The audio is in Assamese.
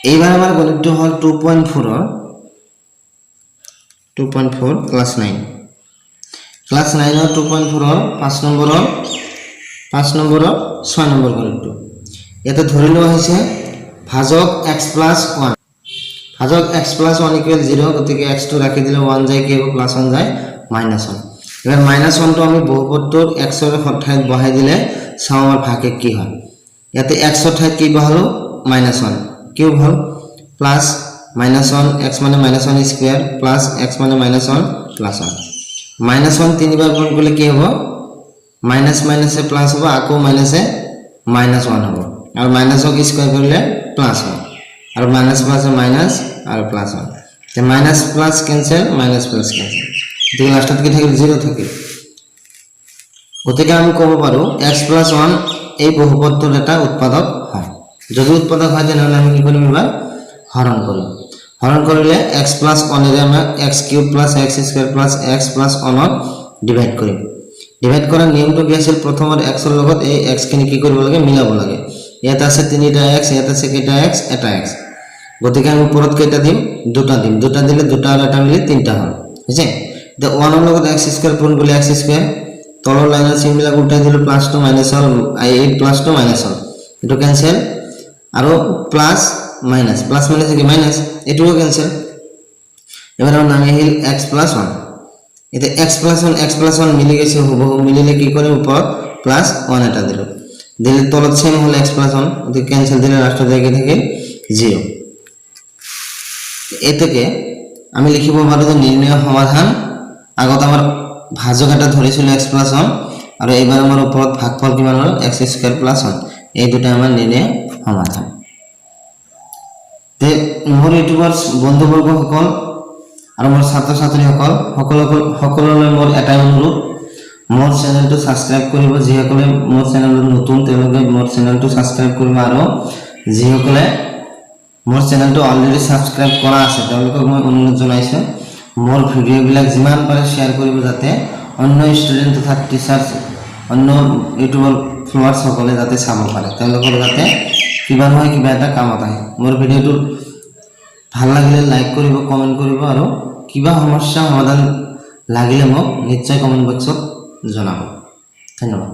এইবাৰ আমাৰ গণিতটো হ'ল 2.4 ক্লাছ 9 ক্লাছ 9 2.4 5 নম্বৰৰ 6 নম্বৰ গণিতটো ইয়াতে ধৰি লোৱা হৈছে ভাজক x + 1 ভাজক x + 1 = 0 গতিকে x টো ৰাখি দিলে 1 যায় কি হ'ব +1 যায় -1 এবাৰ -1 টো আমি বহুপদটোৰ x ৰ ঠাইত বহাই দিলে চাও আমাৰ ভাগে কি হয় ইয়াতে x ৰ ঠাইত কি বহালো -1 কিউব হল প্লাস -1 x মানে -1 স্কয়ার প্লাস x মানে -1 +1 -1 তিনিবাৰ গুণ কৰিলে কি হ'ব মাইনাস মাইনাসে প্লাস হ'ব আকৌ মাইনাসে -1 হ'ব আৰু মাইনাসক স্কয়াৰ কৰিলে প্লাস হ'ব আৰু মাইনাস প্লাসে মাইনাস আৰু প্লাস হয় তে minus plus cancel minus plus cancel দুই লাস্টত কি থাকিল 0 থাকিল গতিকে আমি ক'ব পাৰো x + 1 এই বহুপদটোৰ এটা উৎপাদক হয় যদি উৎপাদক হয় তেনহলে আমি কি কৰিম এবাৰ হৰণ কৰিলে x + 1 এৰে আমি x³ + x² + x + 1 ডিভাইড কৰিম ডিভাইড কৰাৰ নিয়মটো কি আছিল প্ৰথমত x ৰ লগত এই x খিনি কি কৰিব লাগে মিলাব লাগে ইয়াত আছে 3টা x ইয়াত আছে কেইটা x এটা x গতিকে আমি ওপৰত কেইটা দিম দুটা দিলে দুটা আৰু এটা মিলি তিনটা হয় বুঝছে তে 1 ৰ লগত x² পূৰণ কৰিলে x² তলৰ লাইনৰ চিনবিলাক উল্টাই দিলে প্লাস টু মাইনাস হল এই প্লাস টু মাইনাস হল এটো ক্যান্সেল আৰু প্লাস মাইনাস কি মাইনাস এটোও ক্যান্সেল এবাৰ আমাৰ নামে আহিল x + 1 এতে x + 1 মিলি গেছে হুবহু মিলিলে কি কৰিম ওপৰত +1 এটা দিলো দিলে তলত সেম হল x + 1 এতে ক্যান্সেল দিলে লাস্টত জায়গা থেকে 0 এটাকে আমি লিখিব পাৰো যে নিৰ্ণয় সমাধান আগত আমাৰ ভাজক এটা ধৰিছিল x + 1 আৰু এইবাৰ আমাৰ ওপৰত ভাগফল কিমান হল x² + 1 এই দুটা আমাৰ নিৰ্ণয় সমাধান তে মোৰ ইউটিউবাৰ বন্ধুবৰ্গ সকল আৰু মোৰ ছাত্ৰ ছাত্ৰী সকললৈ মোৰ এটাই অনুৰোধ মোৰ চেনেলটো সাবস্ক্ৰাইব কৰিব যিসকলে মোৰ চেনেলত নতুন তেওঁলোকে মোৰ চেনেলটো সাবস্ক্ৰাইব কৰিব আৰু যিসকলে মোৰ চেনেলটো অলৰেডি সাবস্ক্ৰাইব কৰা আছে তেওঁলোকক মই অনুৰোধ জনাইছো মোৰ ভিডিওবিলাক যিমান পাৰে শেয়াৰ কৰিব যাতে অন্য ষ্টুডেন্ট তথা টিচাৰ অন্য ইউটিউবৰ ফলোৱাৰ্ছ সকলে যাতে চাব পাৰে তেওঁলোকৰ যাতে কিবা নহয় কিবা এটা কামত আহে মোৰ ভিডিওটো ভাল লাগিলে লাইক কৰিব কমেন্ট কৰিব আৰু কিবা সমস্যা সমাধান লাগিলে মোক নিশ্চয় কমেন্ট বক্সত জনাব ধন্যবাদ